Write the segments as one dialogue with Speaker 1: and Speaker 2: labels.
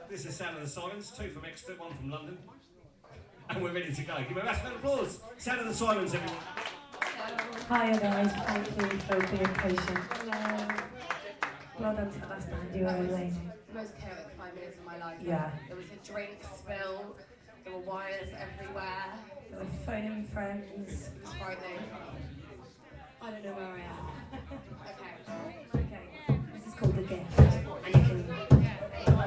Speaker 1: This is Sound of the Sirens, 2 from Exeter, 1 from London. And we're ready to go. Give me a round of applause. Sound of the Sirens, everyone.
Speaker 2: Hi guys, thank you for being patient. Hello. Well done to the last band, you were amazing.
Speaker 3: Most chaotic 5 minutes of my life.
Speaker 2: Yeah.
Speaker 3: There was a drink spill, there were wires everywhere.
Speaker 2: There were phoning friends.
Speaker 3: It was frightening. I don't know where I am.
Speaker 2: Okay, this is called The Gift, and you can not get this.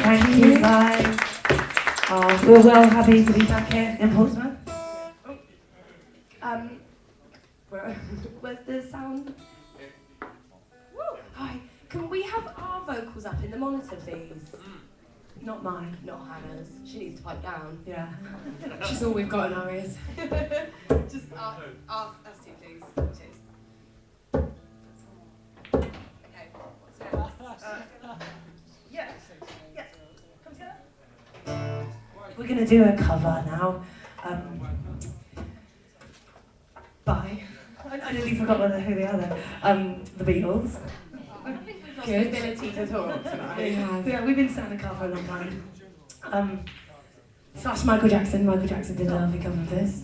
Speaker 2: Thank you guys. We're well happy to be back here in Portsmouth.
Speaker 3: Where's the sound? Woo! Hi, can we have our vocals up in the monitor, please?
Speaker 2: Not mine.
Speaker 3: Not Hannah's. She needs to pipe down.
Speaker 2: Yeah.
Speaker 3: She's all we've got in our ears. Just ask us two, please. Cheers. Okay, what's next?
Speaker 2: Yeah. Come together. We're going to do a cover now. By. I nearly forgot who they are then. The Beatles.
Speaker 3: Good ability to talk tonight.
Speaker 2: Yeah, we've been sat in the car for a long time. Slash Michael Jackson. Michael Jackson did a lovely cover of this,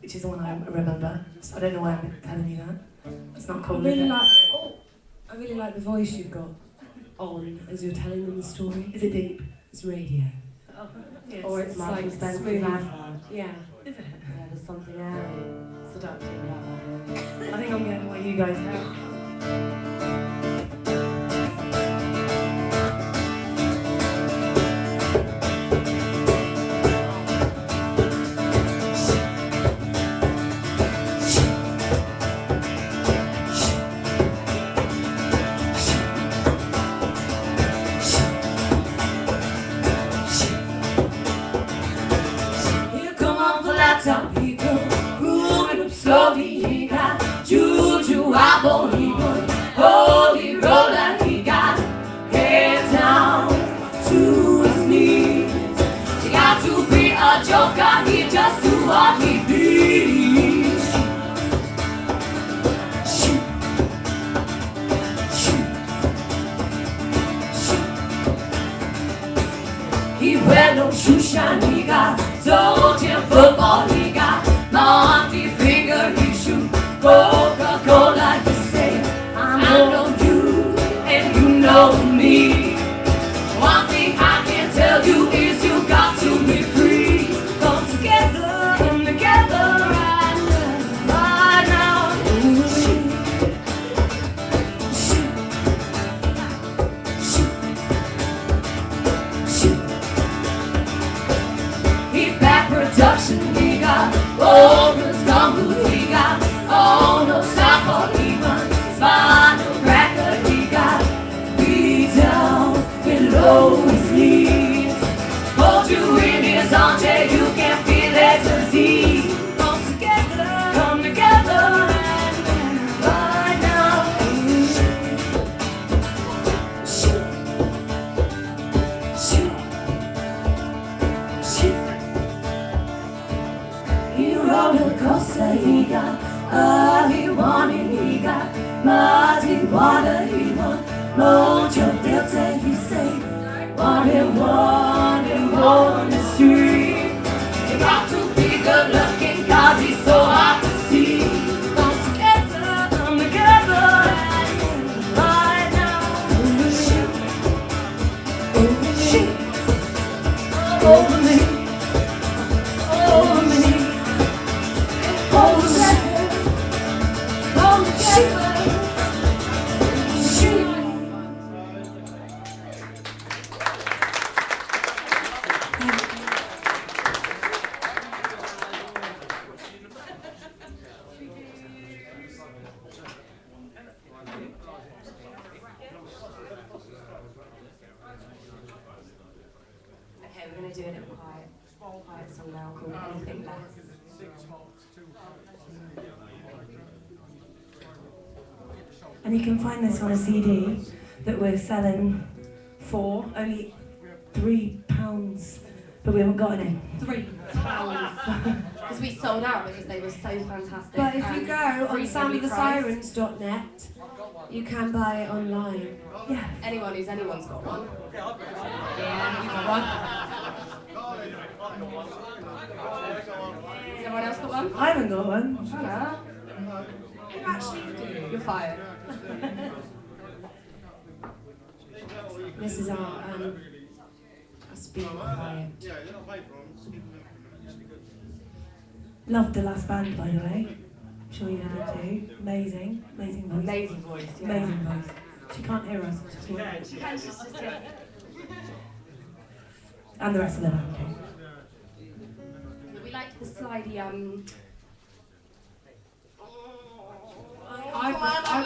Speaker 2: which is the one I remember. So I don't know why I'm telling you that. It's not cool.
Speaker 4: I really like the voice you've got on as you're telling them the story.
Speaker 2: Is it deep?
Speaker 4: It's radio.
Speaker 2: Oh, yes.
Speaker 4: Or it's
Speaker 2: Marks
Speaker 4: like
Speaker 2: and Spencer's
Speaker 4: smooth.
Speaker 2: advert.
Speaker 4: Yeah.
Speaker 2: Is it?
Speaker 4: Yeah, there's something seductive about that.
Speaker 2: I think I'm getting what you guys have.
Speaker 4: He go grooving up slowly. He got juju wobble. He was holy roller. He got head down to his knees. He got to be a joker. He just do what he please. Shoot, shoot, shoot. He wear no shoe shine. He got Soldier football, he got monkey finger, he shoot Coca-Cola, he say, I know you, and you know me. One thing I can tell you is you got to be free. Come together, right now. Shoot, shoot, shoot, shoot. Production, he got Walker's gumbo, he got no stop, he run spinal cracker, he got feet down below his knees. Hold you in his arms, yeah, you can feel his disease. Come together, right now. Shoot, shoot, shoot. Roller coaster, he got all he wanted, he got muddy water, he want mojo filter, he say, want the street. You got to be good looking, cause he's so hard to see. Come together, right now. Shoot, shoot, over me. Okay, we're going to do a little quiet song now called Anything Less.
Speaker 2: And you can find this on a CD that we're selling for only £3, but we haven't got any.
Speaker 3: £3. Because we sold out because they were so fantastic.
Speaker 4: But if you go on
Speaker 3: reasonably priced.
Speaker 4: soundofthesirens.net, you can buy it online.
Speaker 2: Yeah.
Speaker 3: Anyone's got one.
Speaker 4: Yeah,
Speaker 3: You got one. Has everyone else got one?
Speaker 2: I haven't got one.
Speaker 3: Hannah?
Speaker 4: you actually do.
Speaker 3: You're fired.
Speaker 4: This is our us being quiet.
Speaker 2: Loved the last band, by the way. I'm sure you did it too. Amazing voice.
Speaker 3: Amazing voice, yeah.
Speaker 2: Amazing voice. She can't hear us.
Speaker 3: She can, she's just here.
Speaker 2: And the rest of the band too.
Speaker 3: We liked the slidey,
Speaker 4: I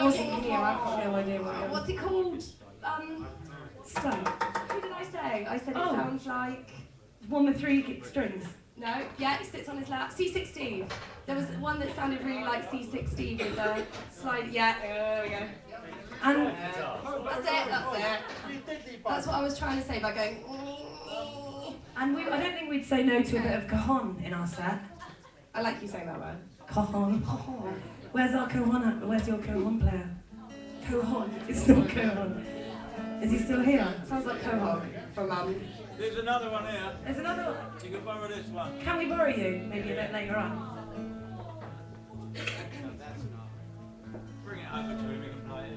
Speaker 4: wasn't here, I've got no idea what it was.
Speaker 3: what's it called?
Speaker 2: Slow.
Speaker 3: Who did I say? I said it
Speaker 2: Oh.
Speaker 3: sounds like...
Speaker 2: One with 3 strings.
Speaker 3: No, yeah, he sits on his lap. C6 Steve. There was one that sounded really like C6 Steve with the slide. Yeah, there we go.
Speaker 2: And
Speaker 3: That's it. That's what I was trying to say by going...
Speaker 2: I don't think we'd say no to a bit of cajon in our set.
Speaker 3: I like you saying that word.
Speaker 2: Cajon. Where's our cajon? Where's your cajon player? Cajon. It's not cajon. Is he still here?
Speaker 3: Sounds like Quahog from
Speaker 5: There's another one here.
Speaker 2: There's another one.
Speaker 5: You can borrow this one.
Speaker 2: Can we borrow you? Maybe a bit later on.
Speaker 5: Bring it over to him, he can play it.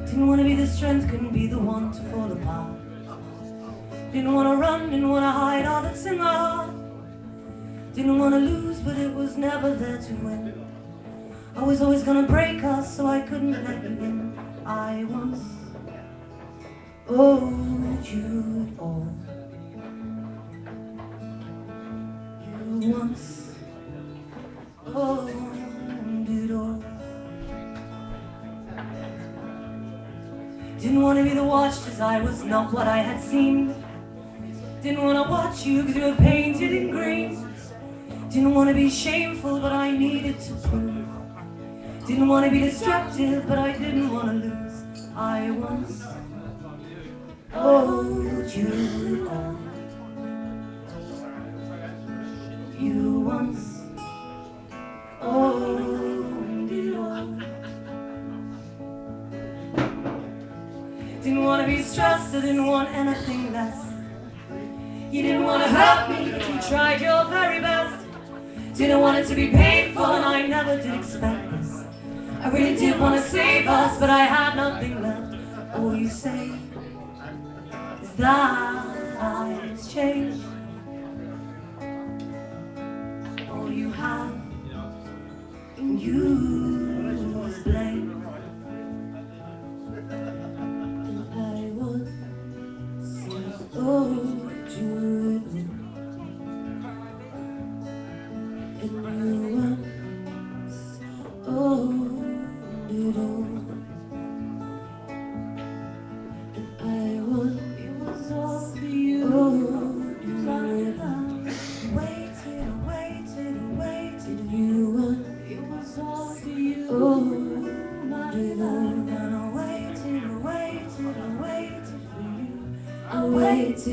Speaker 2: Didn't want to be the strength, couldn't be the one to fall apart. Didn't want to run, didn't want to hide all that's in my heart. Didn't want to lose, but it was never there to win. I was always gonna break us, so I couldn't let you in. I once owed you it all. You once owned it all. Didn't want to be the watched as I was not what I had seemed. Didn't want to watch you because you were painted in green. Didn't want to be shameful, but I needed to prove. Didn't want to be destructive, but I didn't want to lose. I once owed you all. You once owned it all. Didn't want to be stressed, I didn't want anything less. You didn't want to hurt me, but you tried your very best. Didn't want it to be painful, and I never did expect this. I really did want to save us, but I had nothing left. All you say is that I've changed. All you have in you is blame. And I once owed you it all. And you once owned it all. And I once it was all for you. Owed you it all. Waited, and you once it was all for you. Owed it all. And I waited for you. I waited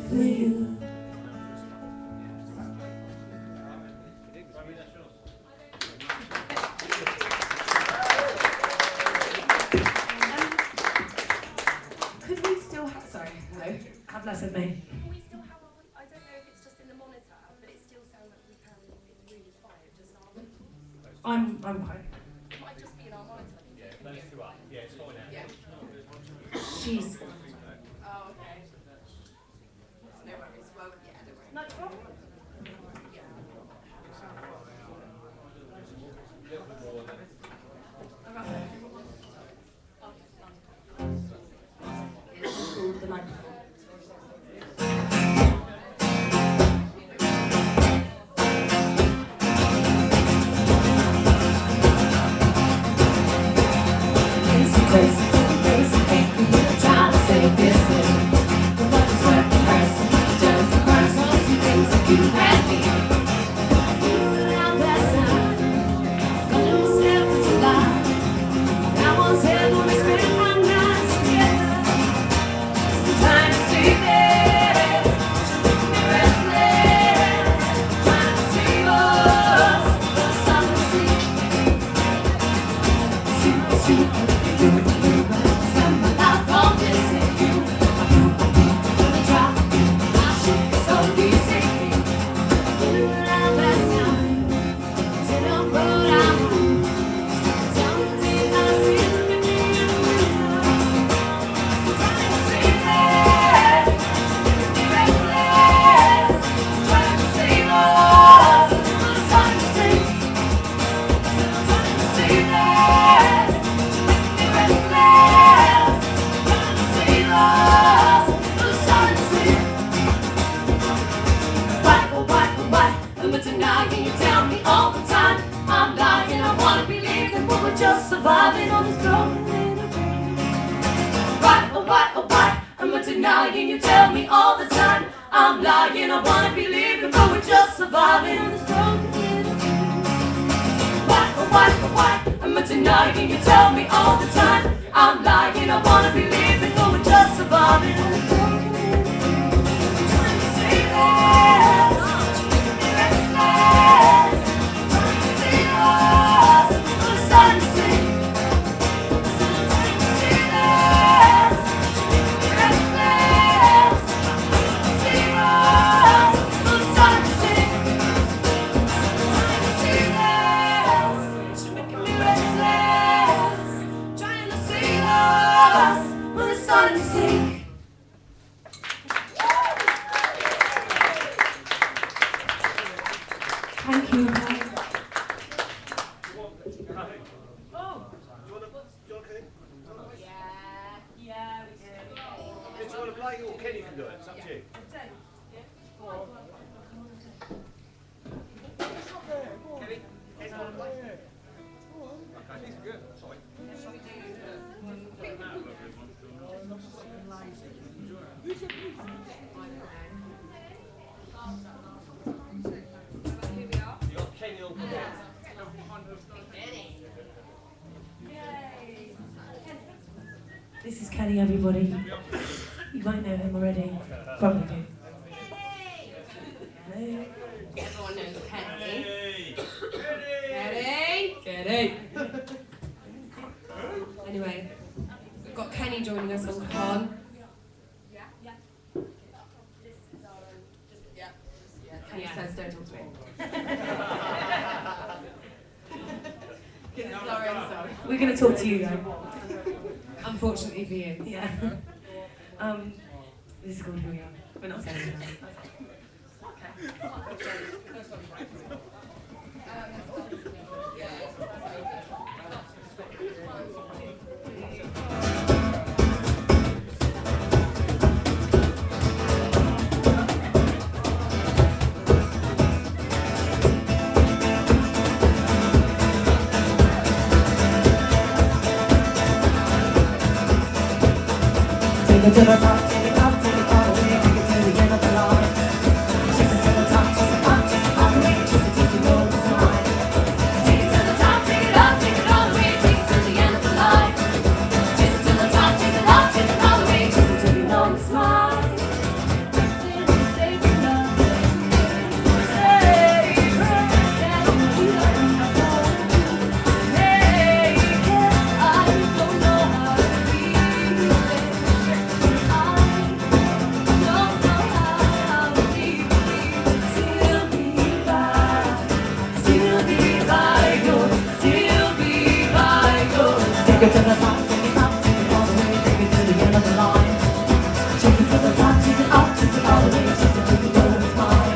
Speaker 2: for you.
Speaker 3: Could we still have... Sorry, hello.
Speaker 2: Have less of me.
Speaker 3: Can we still have... I don't know if it's just in the monitor, but it still sounds like we can... It's really quiet, just our monitors.
Speaker 2: I'm quiet.
Speaker 3: It might just be in our monitor.
Speaker 1: Yeah, those two up. Yeah, it's fine now.
Speaker 3: Yeah.
Speaker 2: She's...
Speaker 3: Oh, okay. No worries. Well, yeah, don't worry.
Speaker 2: No problem. The microphone.
Speaker 4: Crazy, crazy, crazy, crazy, trying to say lying and you tell me all the time I'm lying. I wanna believe that we're just surviving on this broken little dream. Why, oh why, oh why am I denying? You tell me all the time I'm lying. I wanna believe that we're just surviving on this broken little dream. Why, oh why am I denying? You tell me all the time I'm lying. I wanna believe that we're just surviving on this broken little dream. Trying to say that restless, trying to see us, we're starting to sing. Trying to see us, restless, see us, we're starting to sing. Trying to see us, you're making me restless. Trying to see us, we're starting to sing.
Speaker 2: Thank you.
Speaker 3: Yeah, we do.
Speaker 1: Do you want to play or Kenny can do it? It's up to you. You got Kenny on the
Speaker 2: This is Kenny, everybody. You might know him already. Probably do. Hello.
Speaker 3: Everyone knows Kenny. Kenny. Anyway, we've got Kenny joining us on Con. Kenny says don't talk to me.
Speaker 2: We're going to talk to you, though.
Speaker 3: Unfortunately for you.
Speaker 2: Yeah. This is called Who We Are. We're not saying it.
Speaker 4: Take it to the top, take it up, take it all the way, take it to the end of the line. Chase it to the top, chase it up, chase it all the way, chase it till you know it's mine. Take it to the top, take it up, take it all the way, take it to the end of the line. Chase it to the top, chase it up, chase it all the way, chase it till you know it's mine. Take it to the top, take it up, take it all the way, take it to the end of the line. Take it to the top, take it up, take it all the way, take it till you know it's mine.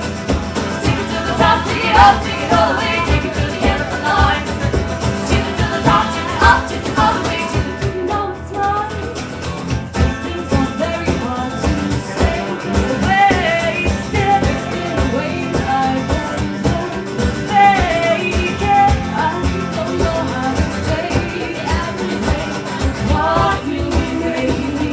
Speaker 4: Take it to the top, take it up, take it all the way, take it to the end of the line. Take it to the top, take it up, take it all the way, take it till you know it's mine. Some things are very hard to say. The way it's still a way I was fake it. I don't know how to say everything. What you made me,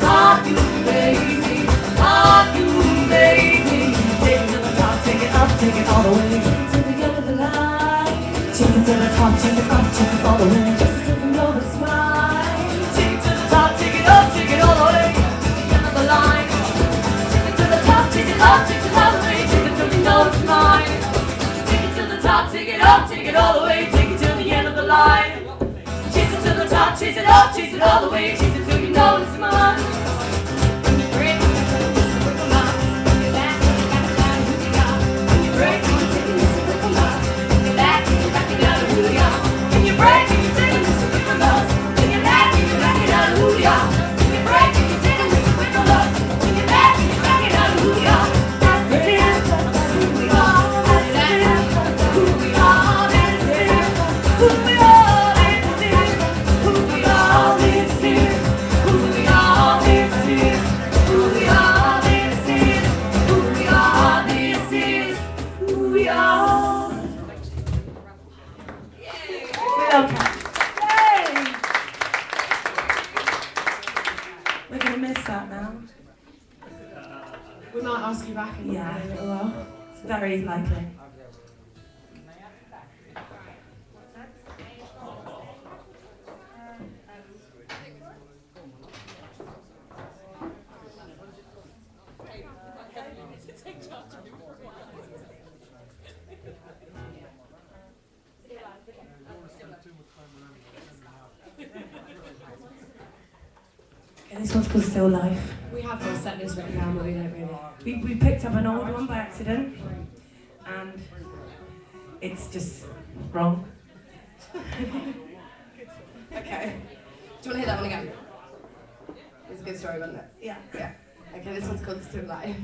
Speaker 4: what you made me, what you made me. Take it to the top, take it up, take it all the way, take it to the end of the line. Take it to the top, take it up, take it all the way, just till you know it's mine. Take it to the top, take it up, take it all the way, to the end of the line. Take it to the top, take it up, take it all the way, take it till you know it's mine. Take it to the top, take it up, take it all the way, take it till the end of the line. Chase it to the top, chase it up, chase it all the way, chase it till you know it's mine. Break, come on, you're back, you're back down to who we are. When you break, you're taking this away from us. You're back, you're back down to who we are. When you break, you're taking this away from us. When you're back, you're back down to who we are. When you break, you're taking this away from us. When you're back, you're back down to who we are. That's who we are. That's who we are. Who we are. Who we are, this is who we are, this
Speaker 2: Okay. Yay! We're going to miss that now.
Speaker 6: We might ask you back in a little while.
Speaker 2: It's very likely. Okay, this one's called Still Life.
Speaker 6: We have got a set list written down, but we don't really.
Speaker 2: We picked up an old one by accident, and it's just wrong.
Speaker 6: Okay. Do you want to hear that one again? It's a good story, wasn't it?
Speaker 2: Yeah.
Speaker 6: Yeah. Okay, this one's called Still Life.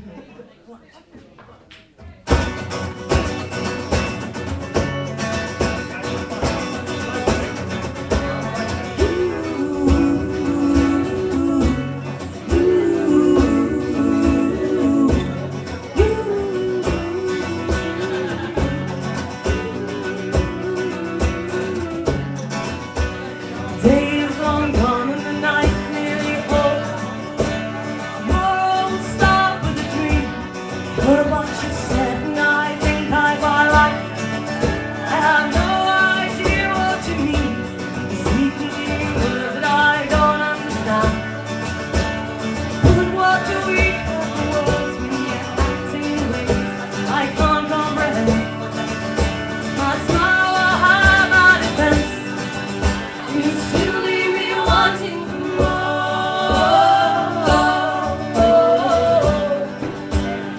Speaker 2: Days long gone and the night's nearly over. Tomorrow will start with a dream. Put a bunch of set and I think I quite like it. I have no idea what you mean. You speak to me in words that I don't understand. But what do we call the words when you're acting in ways I can't comprehend? My smile will hide my defense. You still leave me wanting more,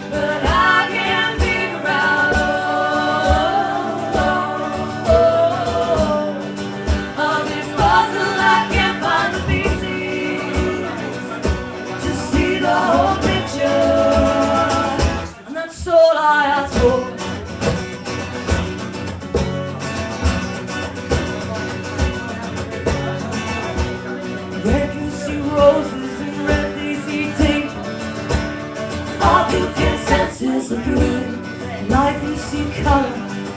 Speaker 2: but I can't figure out of this puzzle. I can't find the pieces to see the whole picture, and that's all I ask for. Red you see roses and red they see danger. All you can sense is the blue. Life you see color,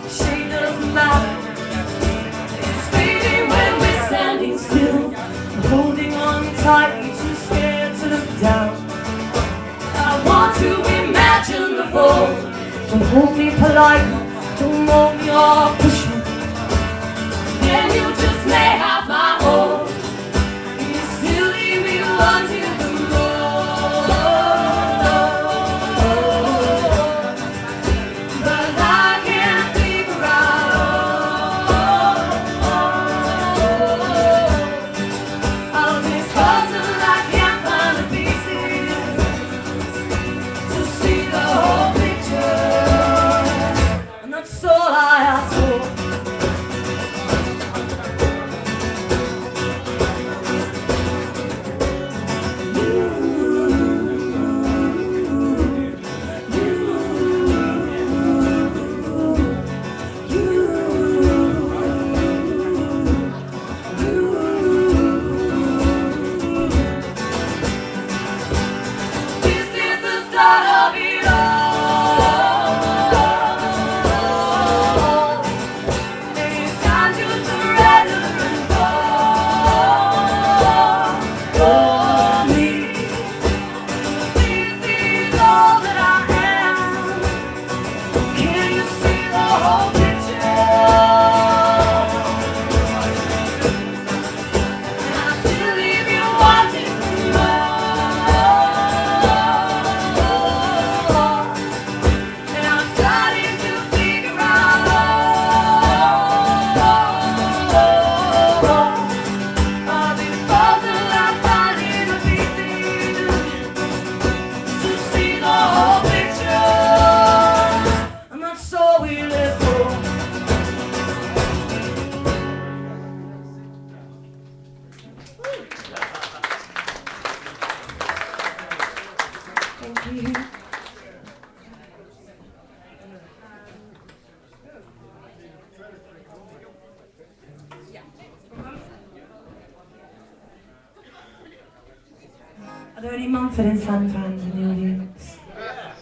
Speaker 2: shade doesn't matter. It's fading when we're standing still, holding on tight, too scared to look down. I want to imagine the fall. Don't hold me politely, don't mold me or push me. Then you just may have my all. You still leave me wanting for more, but I can't figure out how this puzzle. I can't find the pieces to see the whole picture, and that's all I ask for. This is the start of it all. It's time to surrender and fall for me. This is all that I am. Can you see the whole picture? And I still leave you wanting more, and I'm starting to figure out of this puzzle. I'm finding the pieces to see the whole picture, and that's all we live for. Thank you. Are there any Mumford and Son fans in the audience? Yes.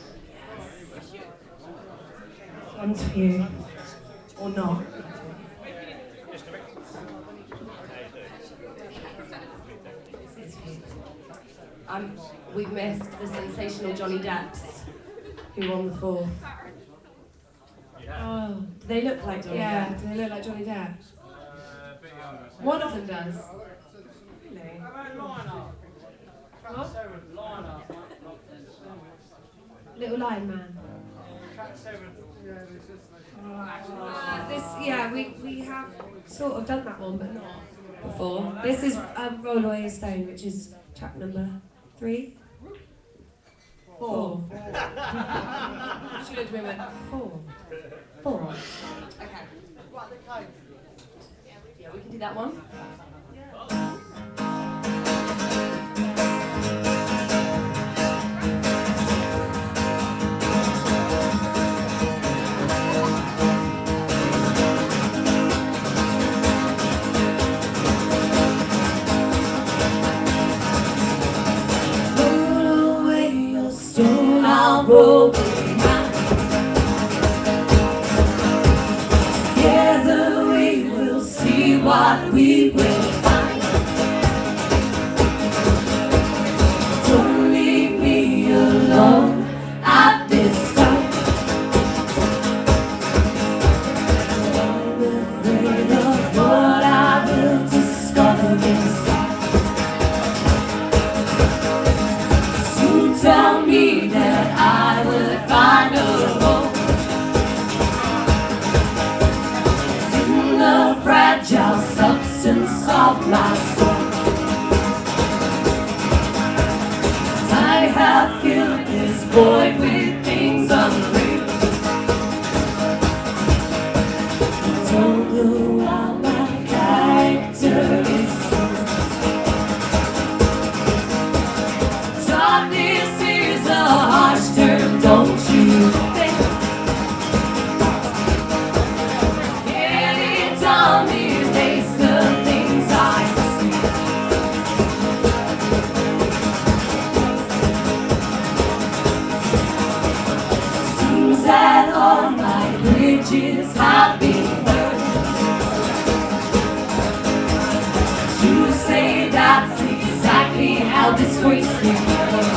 Speaker 2: One's for you. Or not.
Speaker 6: We've missed the sensational Johnny Depps, who won the 4th.
Speaker 2: Oh, do they look like Johnny
Speaker 6: Yeah,
Speaker 2: Depp?
Speaker 6: do they look like Johnny Depp?
Speaker 5: A bit younger.
Speaker 6: One of them does.
Speaker 2: Really?
Speaker 5: What? Line up.
Speaker 2: Little Lion Man.
Speaker 5: Track 7. Yeah, this is
Speaker 2: We have sort of done that one, but not before. This is Roll Away a Stone, which is track number 3. 4.
Speaker 6: Should have been with
Speaker 2: 4. 4.
Speaker 6: Okay. Yeah, we can do that one.
Speaker 4: I'll roll away mine. Together we will see what we will find. Don't leave me alone at this time. I'm afraid of what I will discover inside. So tell me that I would find a home in the fragile substance of my soul. I have filled this void with things unreal. Don't know how my character is. Darkness is a harsh term, don't you think? Yeah, it dominates the things I see. Seems that all my bridges have been burned. You say that's exactly how disgraceful it is.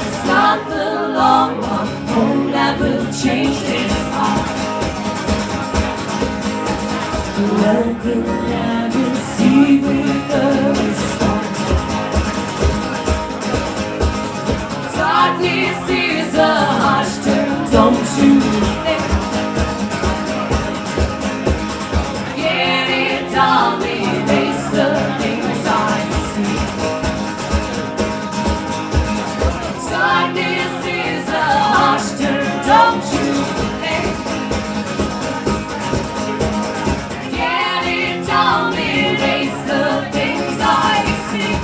Speaker 4: It's not the long walk home that will change this heart. When can I receive with a response? Darkness is a harsh term, don't you think? Yeah, it dominates the things I see. Darkness is a harsh term, don't you think? Yeah, it dominates the things I see.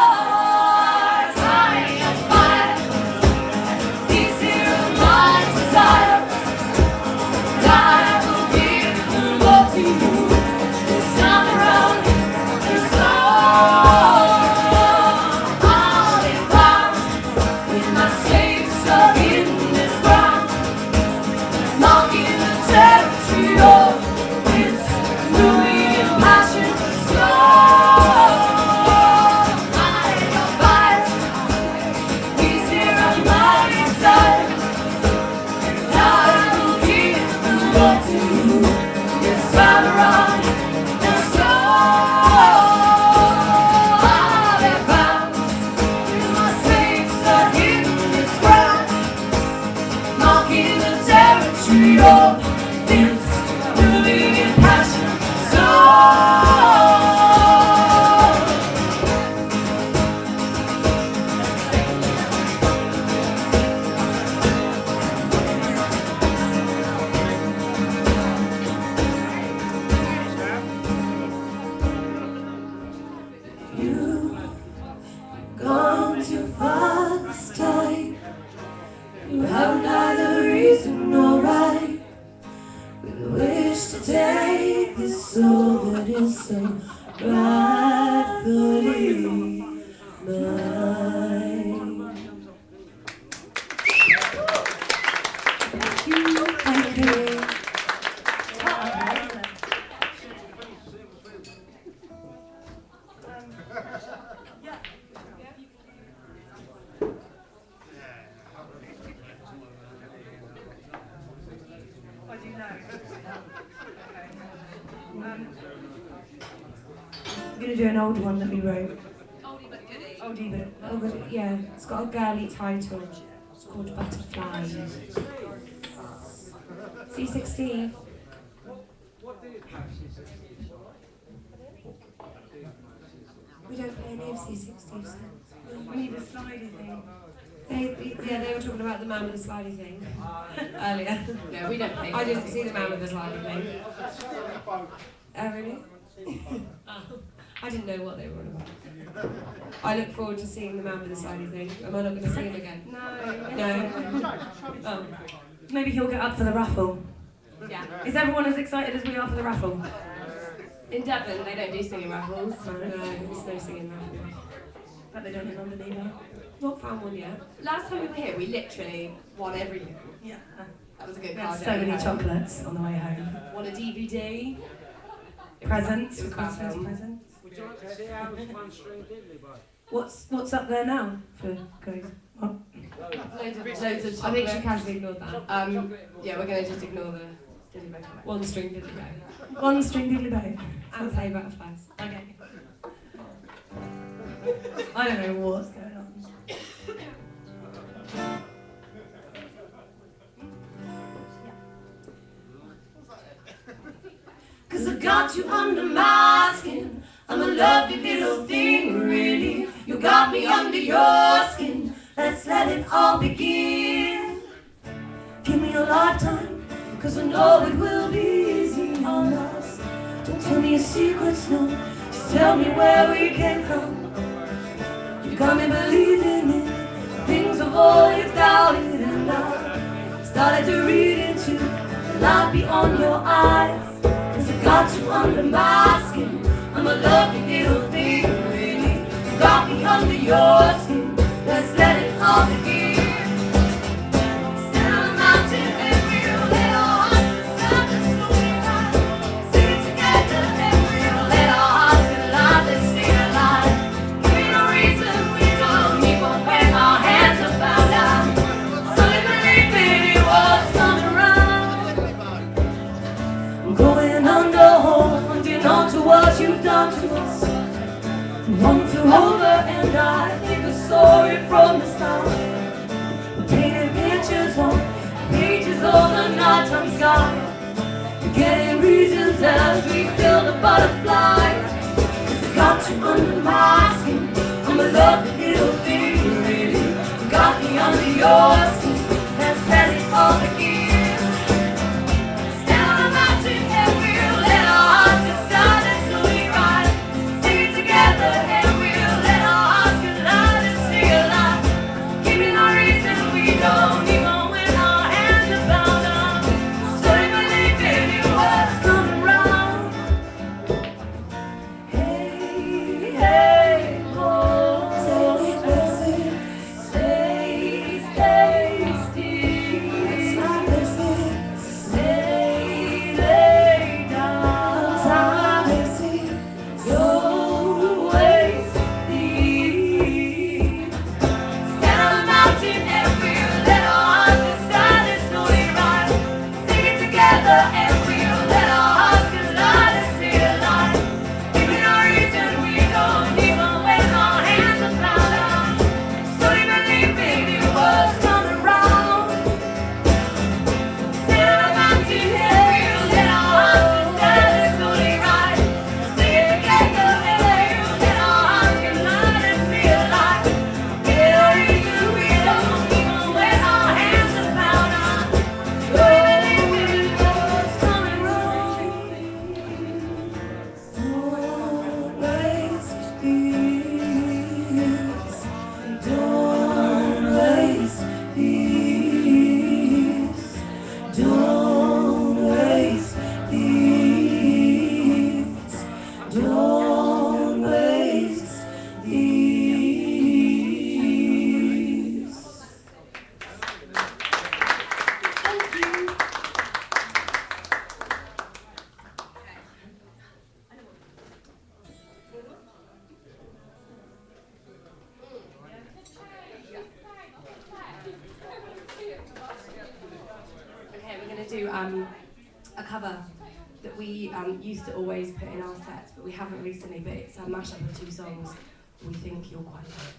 Speaker 4: Stars high on fire, these here are my desires. And I will give the love to you this time around. There's I'll be found with my slaves stuck in this ground, knocking the territory of this moving passion. Knocking the territory of this moving passion. You
Speaker 2: so rightfully mine. Thank you. I'm going to do an old one that we wrote.
Speaker 3: Oldie but goodie.
Speaker 2: Oldie but goodie, yeah. It's got a girly title. It's called Butterfly. C16. We don't play any of C16 songs. We need a slidey thing. They were talking about the man with the slidey thing earlier.
Speaker 6: No, we don't play.
Speaker 2: I didn't see the man with the slidey thing. Oh, really? Oh, I didn't know what they were on about. I look forward to seeing the man with the slidey thing. Am I not going to see him again? No. Oh. Maybe he'll get up for the raffle.
Speaker 6: Yeah.
Speaker 2: Is everyone as excited as we are for the raffle?
Speaker 6: In Devon, they don't do singing raffles.
Speaker 2: No, there's no singing raffle. But they don't in London either. Not found one yet.
Speaker 6: Last time we were here, we literally won everything.
Speaker 2: Yeah.
Speaker 6: That was a good
Speaker 2: We
Speaker 6: card.
Speaker 2: had so many chocolates on the way home.
Speaker 6: Won a DVD.
Speaker 2: Presents.
Speaker 6: It was
Speaker 2: Christmas
Speaker 6: fun.
Speaker 2: presents.
Speaker 5: Would you like to see how it's one string diddly by?
Speaker 2: What's up there now for guys? What?
Speaker 6: Loads of chocolate. I think she casually ignored that. Yeah, we're going to just ignore the dilly bow.
Speaker 2: One string diddly bow. One string diddly bow. And play butterflies. Okay. I don't know what's going on. Cause I got you under my skin. I'm a lovely little thing, really. You got me under your skin. Let's let it all begin. Give me a lifetime, cause I know it will be easy on us. Don't tell me your secrets, no. Just tell me where we came from. You got me believing in things I've always doubted, and I started to read into the light beyond your eyes. Cause I got you under my skin. I'm a lovely little thing, really. You got me under your skin. Let's let it all begin. Stand on the mountain and we'll let our hearts decide to slowly rise. Sing together and we'll let our hearts collide. Let's stay alive. Give me no reason we don't even when our hands are bound down. Slowly believing it was coming around. I'm going under, holding on to what you've done to us. Want to hold her and I think I saw it from the start. We're painting pictures on pages of the nighttime sky. We're getting reasons as we feel the butterflies. Cause I got you under my skin. I'm a lovely little thing, really. You got me under your skin. Let's let it all begin. Stand on the mountain and we'll let our hearts decide to slowly rise. Sing it together and we'll let our hearts collide and stay alive. Give me no reason we don't even when our hands are bound up. Slowly believing it was coming round. Hey, hey. a cover that we used to always put in our sets, but we haven't recently, but it's a mashup of 2 songs we think you'll quite like.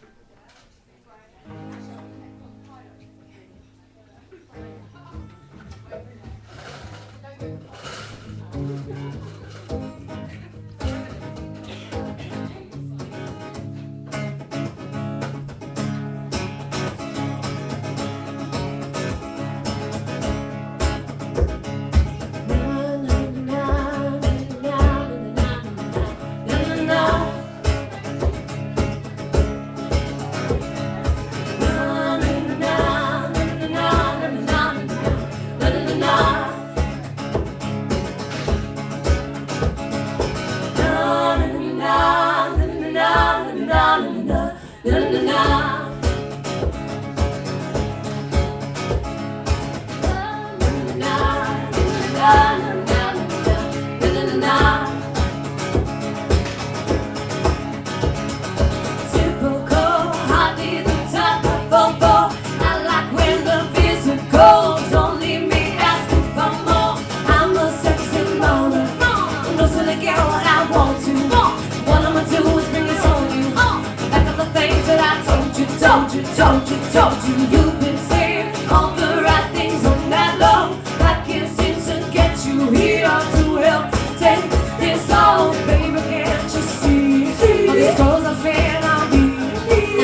Speaker 4: Told you, you've been saying all the right things on that low. I can't seem to get you here to help take this all, baby. Can't you see? All these clothes I'm saying I'll be,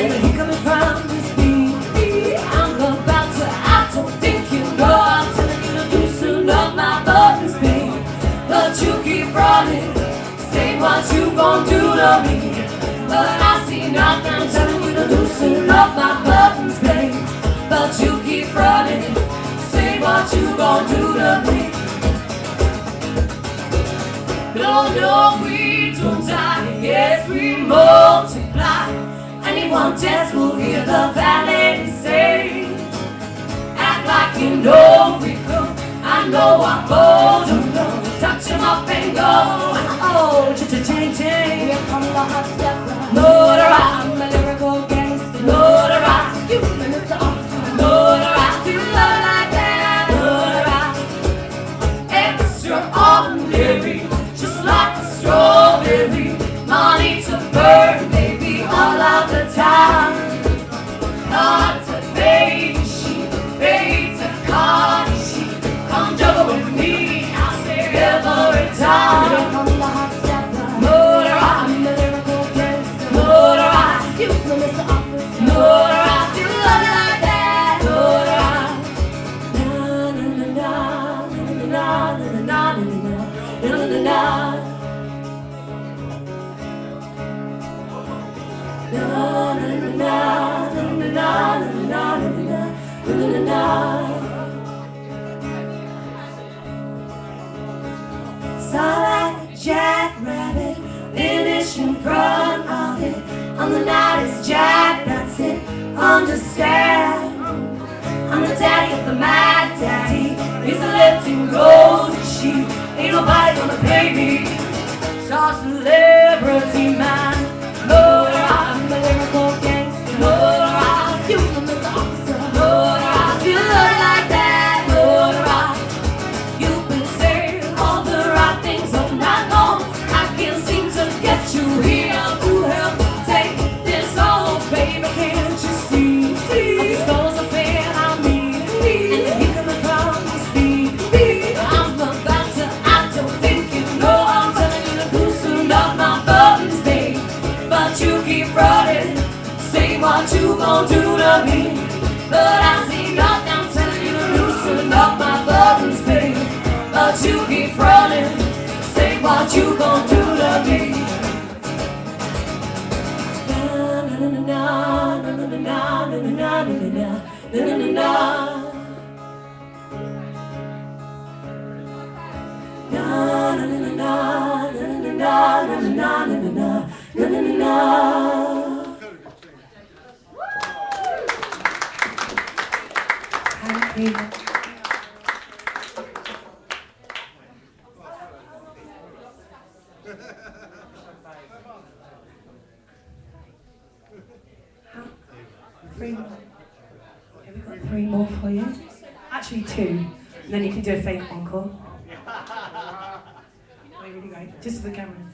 Speaker 4: and the heat coming from this beat. I'm about to, I don't think you know. I'm telling you to loosen up my buttons, babe, but you keep running. Say what you gon' do to me, but I see nothing. I'm telling you to loosen up my buttons, babe, but you keep running. Say what you gon' do to me. No, no, we don't die. Yes, we multiply. Anyone test will hear the valet say, act like you know we go. I know I'm bold, oh no. Touch him up and go. Oh, cha-cha-ching-ching. Here come the hot stepper. Motorized, I'm a lyrical gangster. Motorized, you Mr. Officer. Motorized, you love like that. Motorized, extraordinary, just like a strawberry. Money to burn, baby, all of the time. Not to baby sheep, baby to Cardi sheep. Come juggle with me, I'll say every time. Here come the hot stepper. Motorized, I'm a lyrical gangster. Motorized, you Mr. Officer. Motorized, you love it like that. Motorized, na na na na na na na na na na na na. Na na na na na na na na na. Saw like a jackrabbit, finish in front of it. I'm the nicest jack, that's it, understand. I'm the daddy of the mad daddy. He's the lifting golden sheep. Ain't nobody gonna pay me. Star celebrity man. Motorized, I'm a lyrical gangster. Motorized, you Mr. Officer. Motorized, you look like that. Motorized, you've been saying all the right things all night long. I can't seem to get you here to help take this home, baby. Can't you see? All these clothes are fair, I mean, and the heat coming from the speed. I'm about to, I don't think you know. I'm telling you to loosen up my buttons, babe, but you keep running. Say what you gon' do to me, but I see nothing. I'm telling you to loosen up my buttons, babe, but you keep running. Say what you gon' do to me. Na na na na na na na na na na na na na. Na na na na na na na na na na na na.
Speaker 2: Thank you. Three. Okay, we've got 3 more for you. Actually 2. And then you can do a fake encore. Really great. Just for the cameras.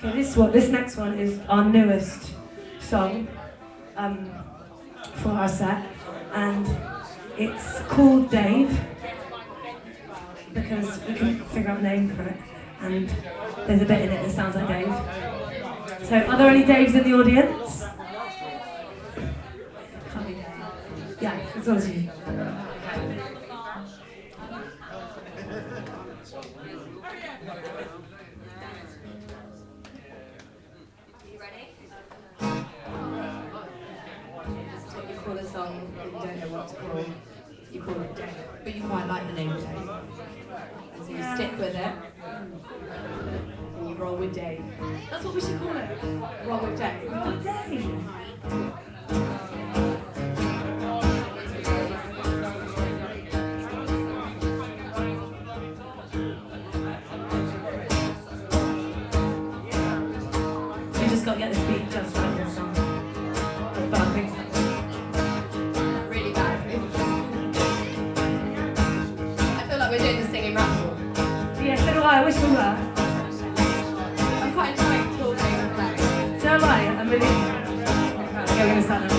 Speaker 2: Okay, this next one is our newest song for our set, and it's called Dave because we couldn't figure out a name for it, and there's a bit in it that sounds like Dave. So, are there any Daves in the audience? Yeah, it's always you.
Speaker 6: Call a song that you don't know what to call, you call it Dave, but you quite like the name Dave. And so you stick with it, and you roll with Dave. That's what we should call it. Roll with Dave. Roll with Dave.
Speaker 2: We just got to get this beat just right this song. But I think so.
Speaker 6: Really bad. I feel like we're doing this thing in rap.
Speaker 2: Yeah, so do I wish we were.
Speaker 6: I'm quite enjoying talking and playing.
Speaker 2: So do I. I'm really. Okay, we're going to start now.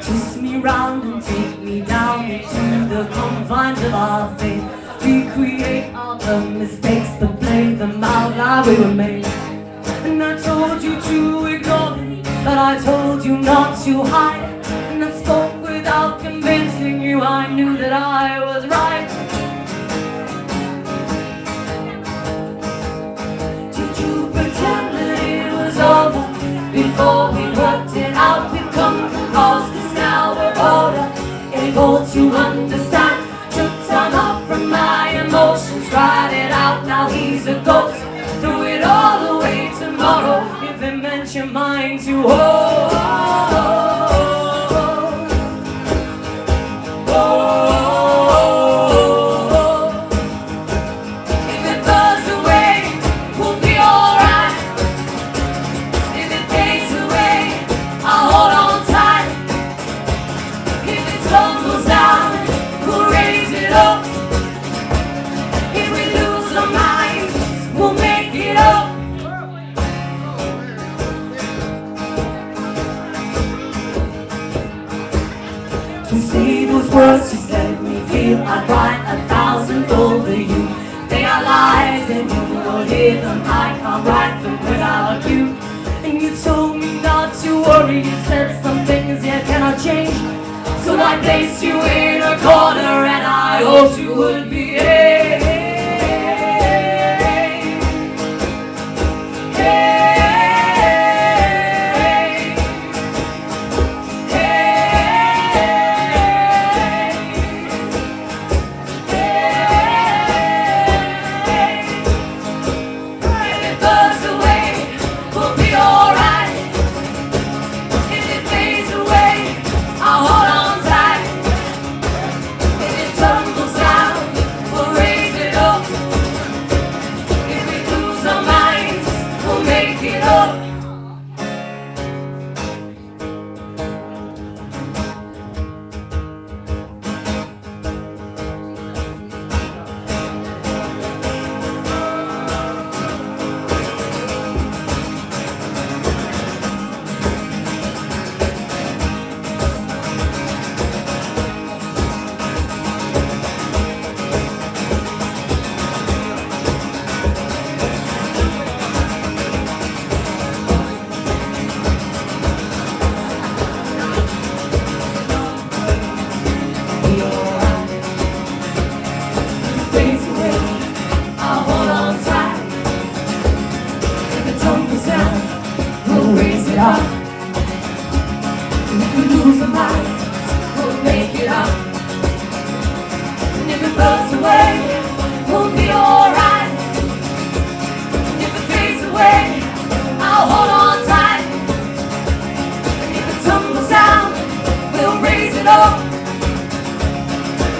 Speaker 2: Twist me round and take me down into the confines of our faith. Recreate all the mistakes, but play them out like we were made. And I told you to ignore me, but I told you not to hide. And I spoke without convincing you, I knew that I was right. Did you pretend that it was over before we worked it out? We've come across this now, we're older, able to understand. Took time off from my emotions, cried it out, now he's a ghost. Threw it all away tomorrow, if it meant your mind to hold. If it goes away, we'll be alright. If it fades away, I'll hold on tight. If it tumbles down, we'll raise it up. If we lose our minds, we'll make it up. To say those words just let me feel I'd write 1,000 over you. They are lies and you will hear them. I can't write them without you. And you told me not to worry. You said some things yet cannot change. So I placed you in a corner and I hoped you would behave.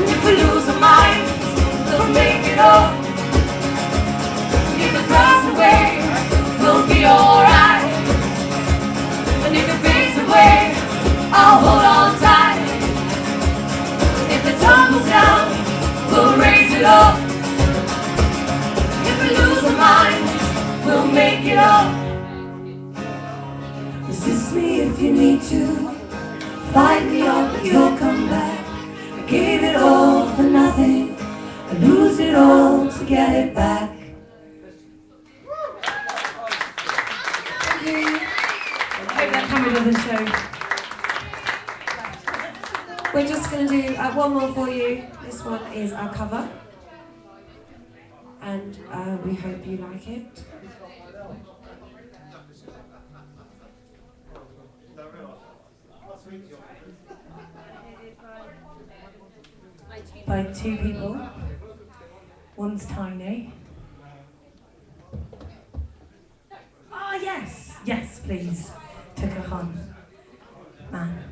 Speaker 2: If we lose our minds,
Speaker 4: all. If it runs away, we'll be alright. And if it fades away, I'll hold on tight. If it tumbles down, we'll raise it up. If we lose our minds, we'll make it up. Resist me if you need to. Fight me up, but you'll come back. I gave it all for nothing. I lose it all to get it back.
Speaker 2: Thank you. I hope that camera doesn't show. We're just going to do one more for you. This one is our cover. And we hope you like it. By two people. One's tiny. Oh yes, yes please. Tukahon. Man.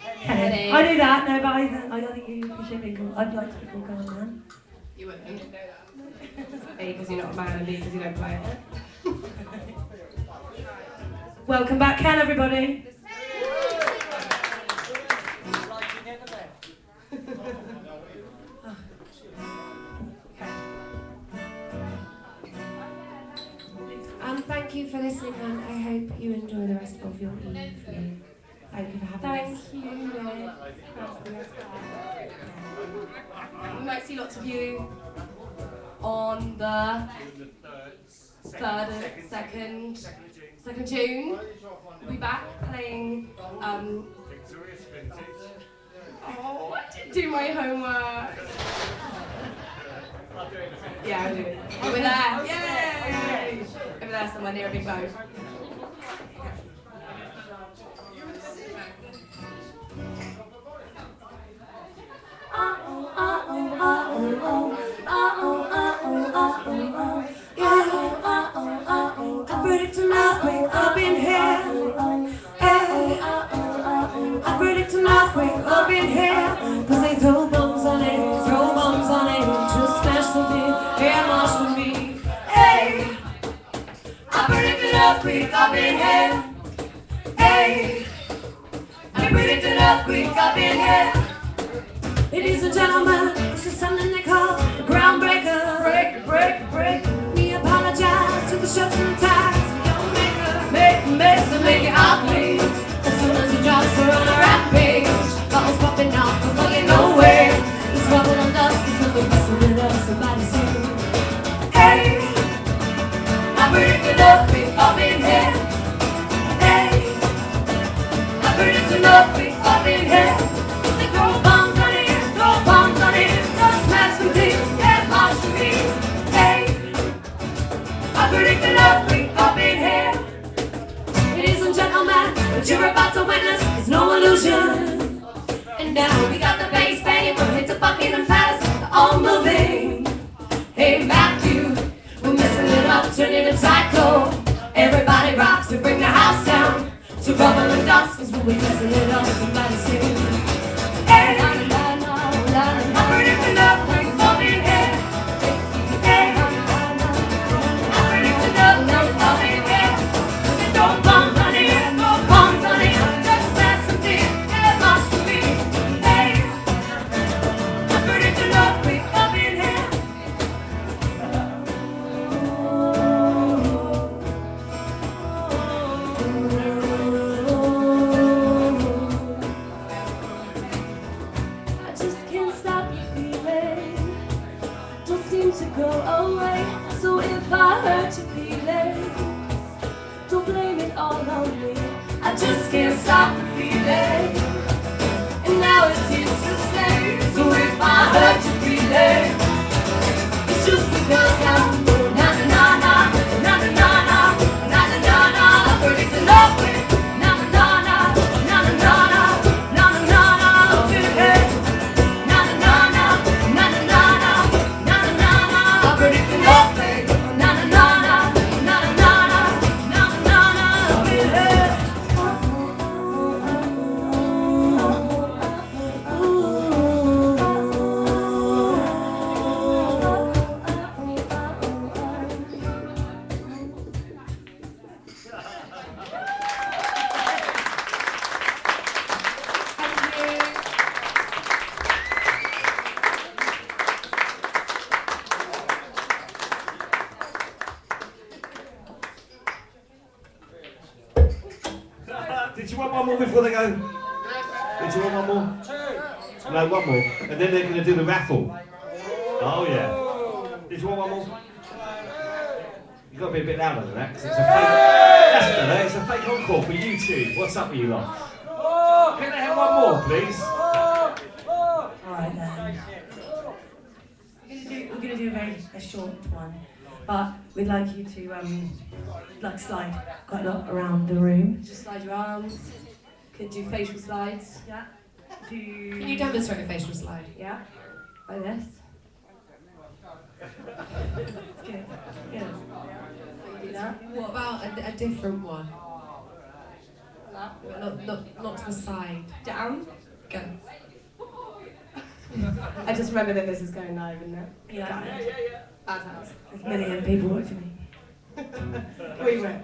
Speaker 2: Henny. I knew that, no, but I don't think you should be called. I'd like to be called Gun Man.
Speaker 3: You wouldn't know that. A, because you're not a man, and B, because you don't play it.
Speaker 2: Welcome back, Ken, everybody.
Speaker 6: Thank you for listening, and I hope you enjoy the rest of your evening. Thank you for having us.
Speaker 3: Thank you. We might see lots of you on the 3rd and 2nd June. We'll be back playing.
Speaker 1: Victorious Vintage.
Speaker 3: Oh, I didn't do my homework.
Speaker 1: I'll do it in a minute.
Speaker 3: Yeah, I'll do it. Over there. Yay! Over there, somewhere near a big boat.
Speaker 2: I predict an earthquake up in here. I predict an earthquake up in here. Cause they throw bombs on it, just smash the big air march for me. Hey,
Speaker 4: I predict an earthquake up in here. Hey, I predict an earthquake up in here.
Speaker 2: ladies and gentlemen, this is something they call a groundbreaker. Break. We apologize to the shots and the ties. We don't make
Speaker 4: Make it ugly. As soon as he drops, we're on a rampage. Bottles popping off, we're fucking nowhere. He's rubble on dust, he's nothing messing with us. Somebody sing. Hey, I predict an earthquake up in here. Hey, I predict an earthquake up in here. They throw bombs on it, just smash some things, get lost to me. Hey, I predict an earthquake up in here.
Speaker 2: ladies and gentlemen, what you're about to witness is no illusion.
Speaker 4: And now we got the bass banging from hit to Buckingham Palace, all moving. Hey Matthew, we're messing it up, turning it psycho. Everybody rocks to bring the house down. To rubble and dust, cause we'll be messing it up, somebody sing. Hey, I predict an earthquake up in here. Hey, I predict an earthquake up in here. They throw bombs on it, just smash some things, get lost to me. Hey, I predict an earthquake up in here.
Speaker 2: I just can't stop the feeling, don't seem to go away. So if I hurt your feelings, don't blame it all on me.
Speaker 4: I just can't stop the feeling, and now it's here to stay. So if I hurt your feeling, it's just because I'm na na na na na na na na na na na. I predict an earthquake. Na na na na na na na na na na na. Okay. Na na na na na na na na na na na. I predict an earthquake. Na na na na na na na na na na. Okay.
Speaker 1: Did you want one more before they go? Did you want one more? Two. No, one more. And then they're going to do the raffle. Oh, yeah. Did you want one more? You've got to be a bit louder than that, because it's a fake... That's it's a fake encore for YouTube. What's up with you lot? Can I have one more, please?
Speaker 2: Alright then. We're going to do a short one, but we'd like you to slide quite a lot around the room.
Speaker 6: Just slide your arms. Could do facial slides.
Speaker 2: Yeah.
Speaker 6: Can you demonstrate a facial slide?
Speaker 2: Yeah.
Speaker 6: Like this.
Speaker 2: Good. Good.
Speaker 6: Do that. What about a different one? Not to the side.
Speaker 3: Down.
Speaker 6: Go.
Speaker 3: I just remember that this is going live, isn't it?
Speaker 2: Yeah.
Speaker 3: Bad house.
Speaker 2: There's a million people watching me.
Speaker 3: We will.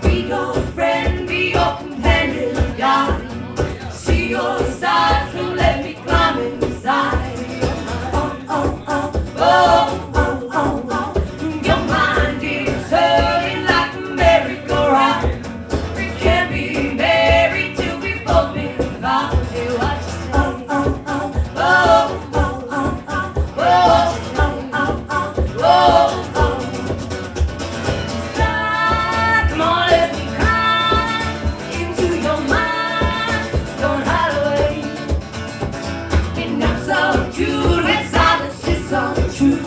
Speaker 4: Be your friend, be your companion, God. See your sides, don't let me climb inside. Your mind is hurting like a merry-go-round. We can't be married till we both been found. Hear what you say. Come on, let me climb into your mind. Don't hide away. And I'm so cute when silence is untrue.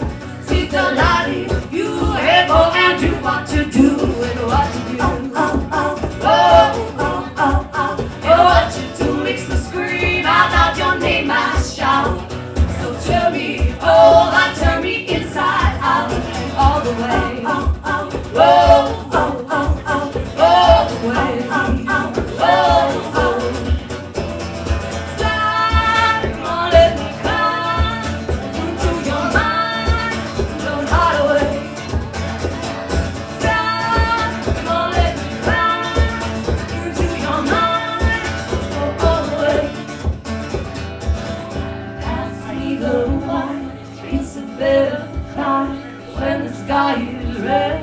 Speaker 4: See the light in you, and go and do what you do and what you do. And what you do makes me scream out loud your name, I shout. So turn me, oh, I turn me inside out and all the way. All the way. Slide, come on, let me climb into your mind. Don't hide away. Slide, come on, let me climb into your mind. Go all the way. Pass me the wine. It's a better time when the sky is red.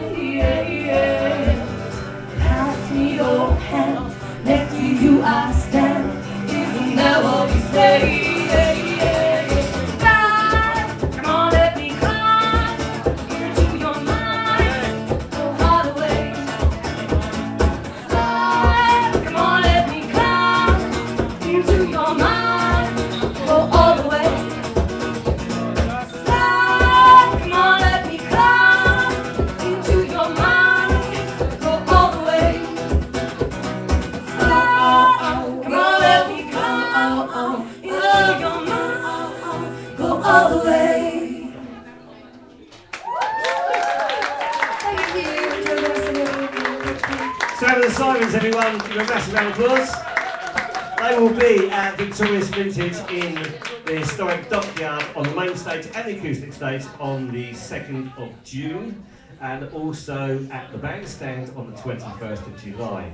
Speaker 4: Pass me your hand. Next to you I stand. Isn't that what we say? Slide, come on, let me climb into your mind. Go hard away. Slide, come on, let me climb into your mind. Go all the way. Slide, come on, let me climb into your mind. Go all the way. Slide, come on, let me climb into your mind. Go all the way.
Speaker 3: Thank you. Enjoy the rest of your evening.
Speaker 1: So the Sirens, everyone, give a massive round of applause. They will be at Victoria's Vintage in the historic Dockyard on the main stage and the acoustic stage on the 2nd of June, and also at the bandstand on the 21st of July.